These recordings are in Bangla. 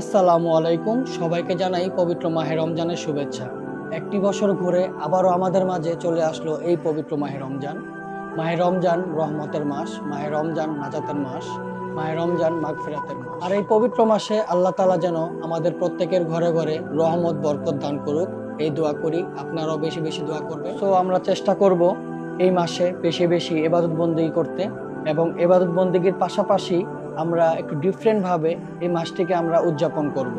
আসসালামু আলাইকুম, সবাইকে জানাই পবিত্র মাহে রমজানের শুভেচ্ছা। একটি বছর ঘুরে আবারও আমাদের মাঝে চলে আসলো এই পবিত্র মাহে রমজান। মাহে রমজান রহমতের মাস, মাহে রমজান নাজাতের মাস, মাহে রমজান মাগফিরাতের মাস। আর এই পবিত্র মাসে আল্লাহ তাআলা যেন আমাদের প্রত্যেকের ঘরে ঘরে রহমত বরকত দান করুক, এই দোয়া করি। আপনারাও বেশি বেশি দোয়া করবেন। তো আমরা চেষ্টা করব এই মাসে বেশি বেশি ইবাদত বন্দেগী করতে, এবং ইবাদত বন্দেগীর পাশাপাশি আমরা একটু ডিফারেন্ট ভাবে এই মাসটিকে আমরা উদযাপন করব।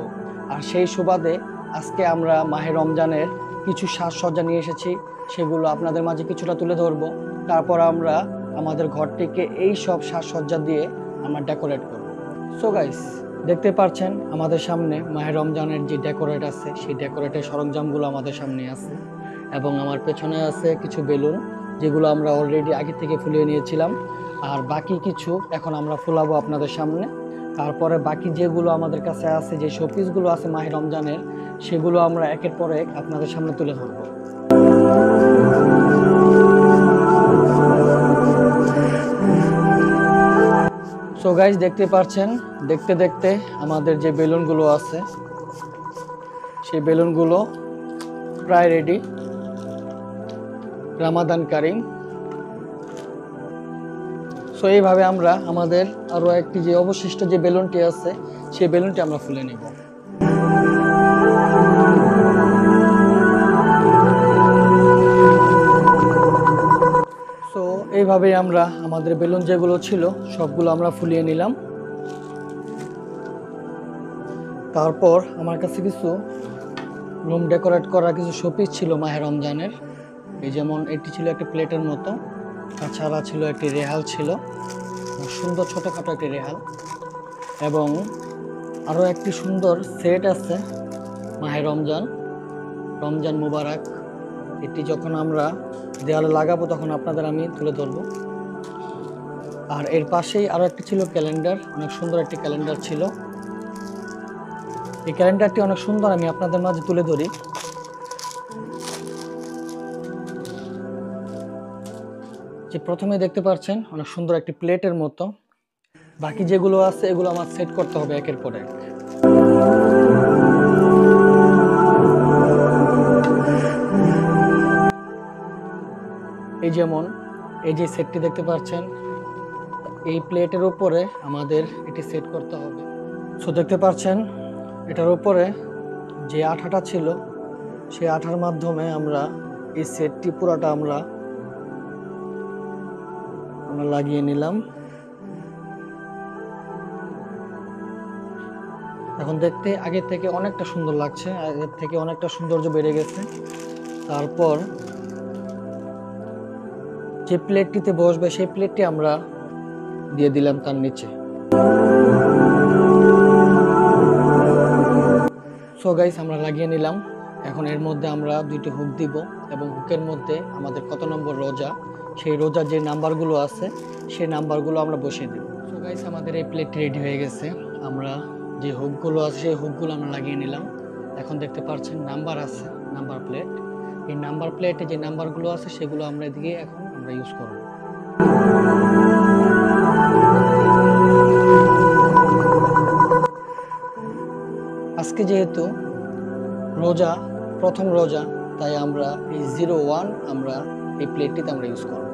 আর সেই সুবাদে আজকে আমরা মাহে রমজানের কিছু সাজসজ্জা নিয়ে এসেছি, সেগুলো আপনাদের মাঝে কিছুটা তুলে ধরবো। তারপর আমরা আমাদের ঘরটিকে এই সব সাজসজ্জা দিয়ে আমরা ডেকোরেট করব। সো গাইস, দেখতে পাচ্ছেন আমাদের সামনে মাহে রমজানের যে ডেকোরেট আছে, সেই ডেকোরেটের সরঞ্জামগুলো আমাদের সামনে আছে, এবং আমার পেছনে আছে কিছু বেলুন, যেগুলো আমরা অলরেডি আগে থেকে ফুলিয়ে নিয়েছিলাম। আর বাকি কিছু এখন আমরা ফুলাবো আপনাদের সামনে। তারপরে বাকি যেগুলো আমাদের কাছে আছে, যে শোপিসগুলো আছে মাহে রমজানের, সেগুলো আমরা একের পর এক আপনাদের সামনে তুলে ধরবো। সো গাইস, দেখতে পাচ্ছেন দেখতে দেখতে আমাদের যে বেলুনগুলো আছে, সেই বেলুনগুলো প্রায় রেডি। রামাদান কারিম। সো এইভাবে আমরা আমাদের আরো একটি যে অবশিষ্ট যে বেলুনটি আছে, সেই বেলুনটি আমরা ফুলে নিব। সো এইভাবে আমরা আমাদের বেলুন যেগুলো ছিল সবগুলো আমরা ফুলিয়ে নিলাম। তারপর আমার কাছে কিছু রুম ডেকোরেট করা কিছু শোপিস ছিল মাহে রমজানের। এই যেমন এটি ছিল একটা প্লেটের মতো, তাছাড়া ছিল একটি রেহাল, ছিল সুন্দর ছোটখাটো একটি রেহাল, এবং আরও একটি সুন্দর সেট আছে মাহে রমজান, রমজান মুবারক। এটি যখন আমরা দেয়ালে লাগাবো তখন আপনাদের আমি তুলে ধরবো। আর এর পাশেই আরও একটি ছিল ক্যালেন্ডার, অনেক সুন্দর একটি ক্যালেন্ডার ছিল। এই ক্যালেন্ডারটি অনেক সুন্দর, আমি আপনাদের মাঝে তুলে ধরি। যে প্রথমে দেখতে পাচ্ছেন অনেক সুন্দর একটি প্লেটের মতো, বাকি যেগুলো আছে এগুলো আমার সেট করতে হবে একের পর এক। এই যেমন এই যে সেটটি দেখতে পাচ্ছেন, এই প্লেটের উপরে আমাদের এটি সেট করতে হবে। সো দেখতে পাচ্ছেন এটার উপরে যে আঠাটা ছিল, সেই আঠার মাধ্যমে আমরা এই সেটটি পুরোটা আমরা লাগিয়ে নিলাম। এখন দেখতে আগের থেকে অনেকটা সুন্দর লাগছে, আগের থেকে অনেকটা সৌন্দর্য বেড়ে গেছে। তারপর যে প্লেটটিতে বসবে সেই প্লেটটি আমরা দিয়ে দিলাম তার নিচে। সো গাইস, আমরা লাগিয়ে নিলাম। এখন এর মধ্যে আমরা দুইটি হুক দিব, এবং হুকের মধ্যে আমাদের কত নম্বর রোজা, সেই রোজার যে নাম্বারগুলো আছে সেই নাম্বারগুলো আমরা বসিয়ে দেব। সো গাইস, আমাদের এই প্লেটটি রেডি হয়ে গেছে। আমরা যে হুকগুলো আছে সেই হুকগুলো আমরা লাগিয়ে নিলাম। এখন দেখতে পাচ্ছেন নাম্বার আছে, নাম্বার প্লেট। এই নাম্বার প্লেটে যে নাম্বারগুলো আছে সেগুলো আমরা এদিকে এখন আমরা ইউজ করব। আজকে যেহেতু রোজা, প্রথম রোজা, তাই আমরা এই 01 আমরা এই প্লেটটিতে আমরা ইউজ করব।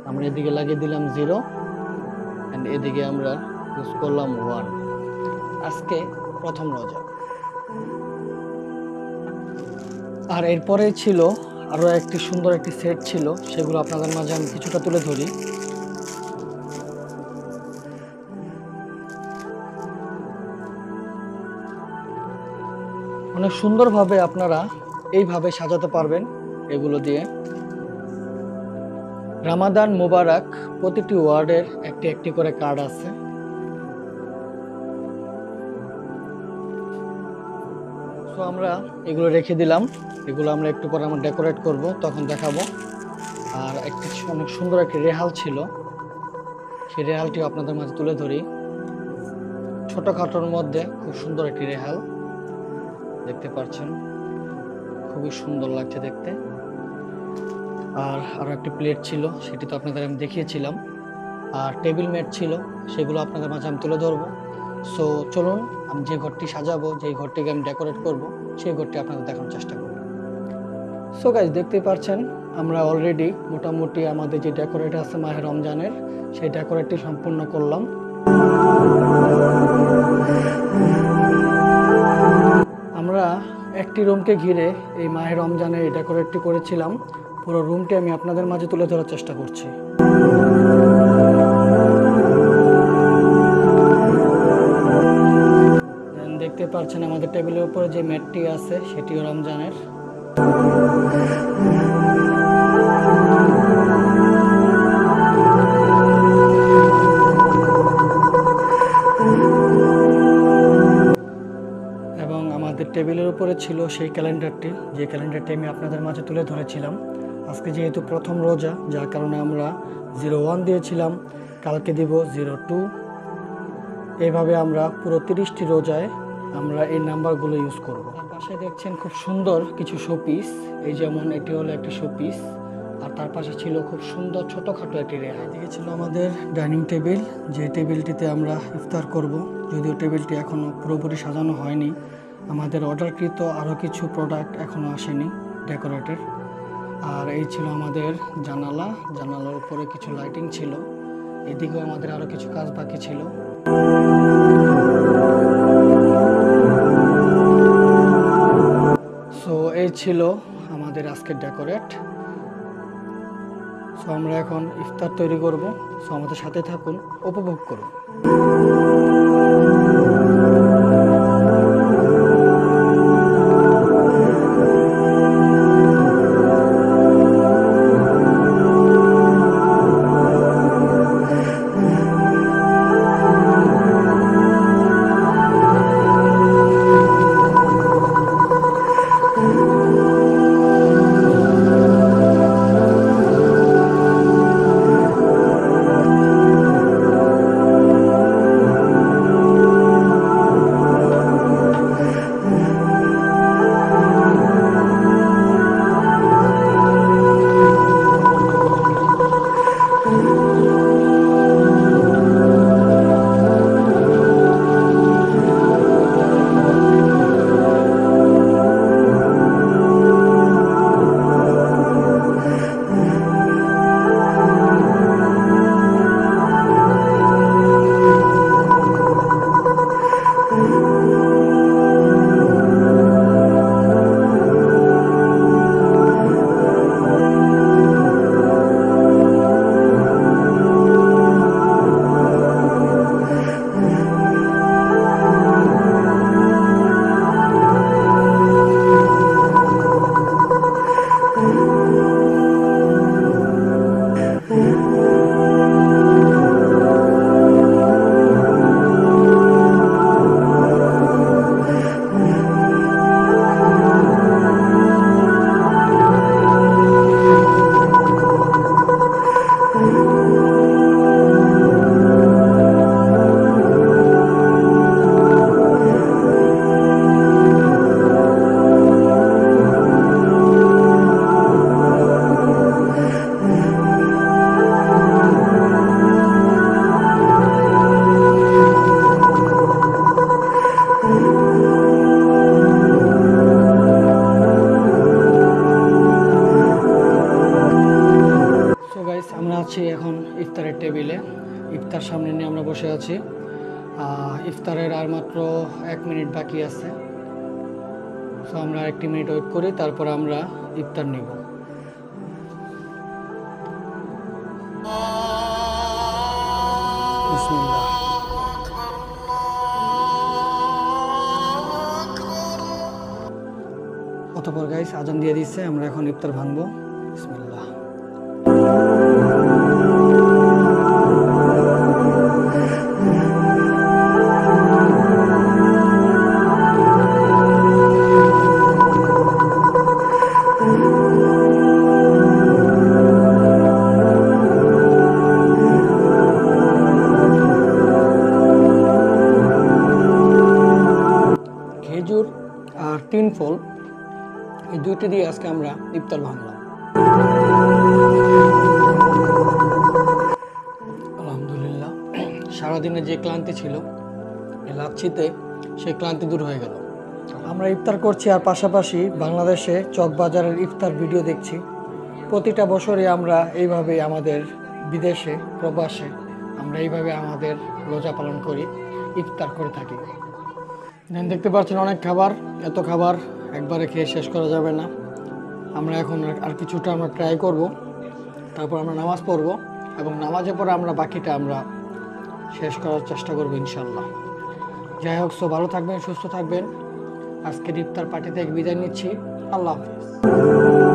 আমরা এদিকে লাগিয়ে দিলাম 0, এন্ড এদিকে আমরা ইউজ করলাম 1। আজকে প্রথম রোজা। আর এরপরে ছিল আরো একটি সুন্দর একটি সেট ছিল, সেগুলো আপনাদের মাঝে আমি কিছুটা তুলে ধরি। অনেক সুন্দরভাবে আপনারা এইভাবে সাজাতে পারবেন এগুলো দিয়ে। রামাদান মুবারক, প্রতিটি ওয়ার্ডের একটি একটি করে কার্ড আছে। তো আমরা এগুলো রেখে দিলাম, এগুলো আমরা একটু পরে আমরা ডেকোরেট করব, তখন দেখাবো। আর একটি অনেক সুন্দর একটি রেহাল ছিল, সেই রেহালটিও আপনাদের মাঝে তুলে ধরি। ছোটখাটোর মধ্যে খুব সুন্দর একটি রেহাল, দেখতে পাচ্ছেন খুবই সুন্দর লাগছে দেখতে। আর আরো একটি প্লেট ছিল, সেটি তো আপনাদের আমি দেখিয়েছিলাম। আর টেবিল ম্যাট ছিল, সেগুলো আপনাদের মাঝে আমি তুলে ধরবো। সো চলুন, আমি যে ঘরটি সাজাবো, যেই ঘরটিকে আমি ডেকোরেট করব, সেই ঘরটি আপনাদের দেখানোর চেষ্টা করব। সো গাইজ, দেখতেই পাচ্ছেন আমরা অলরেডি মোটামুটি আমাদের যে ডেকোরেট আছে মাহে রমজানের, সেই ডেকোরেটটি সম্পূর্ণ করলাম। আমরা একটি রুমকে ঘিরে এই মাহে রমজানের এই ডেকোরেটটি করেছিলাম। পুরো রুমটি আমি আপনাদের মাঝে তুলে ধরার চেষ্টা করছি। দেখতে পাচ্ছেন আমাদের টেবিলের উপরে যে ম্যাটটি আছে সেটিও রমজানের। এবং আমাদের টেবিলের উপরে ছিল সেই ক্যালেন্ডারটি, যে ক্যালেন্ডারটি আমি আপনাদের মাঝে তুলে ধরেছিলাম। আজকে যেহেতু প্রথম রোজা, যার কারণে আমরা 01 দিয়েছিলাম, কালকে দিব 02। এইভাবে আমরা পুরো 30টি রোজায় আমরা এই নাম্বারগুলো ইউজ করব। তার পাশে দেখছেন খুব সুন্দর কিছু শোপিস, এই যেমন এটি হলো একটি শোপিস, আর তার পাশে ছিল খুব সুন্দর ছোটোখাটো একটি রেহা। এদিকে ছিল আমাদের ডাইনিং টেবিল, যে টেবিলটিতে আমরা ইফতার করব। যদিও টেবিলটি এখনও পুরোপুরি সাজানো হয়নি, আমাদের অর্ডারকৃত আরও কিছু প্রোডাক্ট এখনও আসেনি ডেকোরেটের। আর এই ছিল আমাদের জানালা, জানালার উপরে কিছু লাইটিং ছিল। এদিকেও আমাদের আরও কিছু কাজ বাকি ছিল। সো এই ছিল আমাদের আজকের ডেকোরেট। সো আমরা এখন ইফতার তৈরি করব। সো আমাদের সাথে থাকুন, উপভোগ করুন। আমরা আছি এখন ইফতারের টেবিলে, ইফতার সামনে নিয়ে আমরা বসে আছি। ইফতারের আর মাত্র 1 মিনিট বাকি আছে। সো আমরা 1 মিনিট ওয়েট করি, তারপর আমরা ইফতার নিব। বিসমিল্লাহ। অতঃপর গাইস আজান দিয়ে দিচ্ছে, আমরা এখন ইফতার ভাঙবো। বিসমিল্লাহ। খেজুর আর 3 ফল, এই দুইটি দিয়ে আজকে আমরা ইফতার ভাঙলাম। আলহামদুলিল্লাহ, সারাদিনে যে ক্লান্তি ছিল এই লাচ্ছিতে সেই ক্লান্তি দূর হয়ে গেল। আমরা ইফতার করছি আর পাশাপাশি বাংলাদেশে চকবাজারের ইফতার ভিডিও দেখছি। প্রতিটা বছরই আমরা এইভাবে আমাদের বিদেশে প্রবাসে আমরা এইভাবে আমাদের রোজা পালন করি, ইফতার করে থাকি। দেখতে পাচ্ছেন অনেক খাবার, এত খাবার একবারে খেয়ে শেষ করা যাবে না। আমরা এখন আর কিছুটা আমরা ট্রাই করব, তারপর আমরা নামাজ পড়ব এবং নামাজের পরে আমরা বাকিটা আমরা শেষ করার চেষ্টা করব ইনশাল্লাহ। যাই হোক, ভালো থাকবেন, সুস্থ থাকবেন। আজকের ইফতার পার্টি থেকে বিদায় নিচ্ছি। আল্লাহ হাফিজ।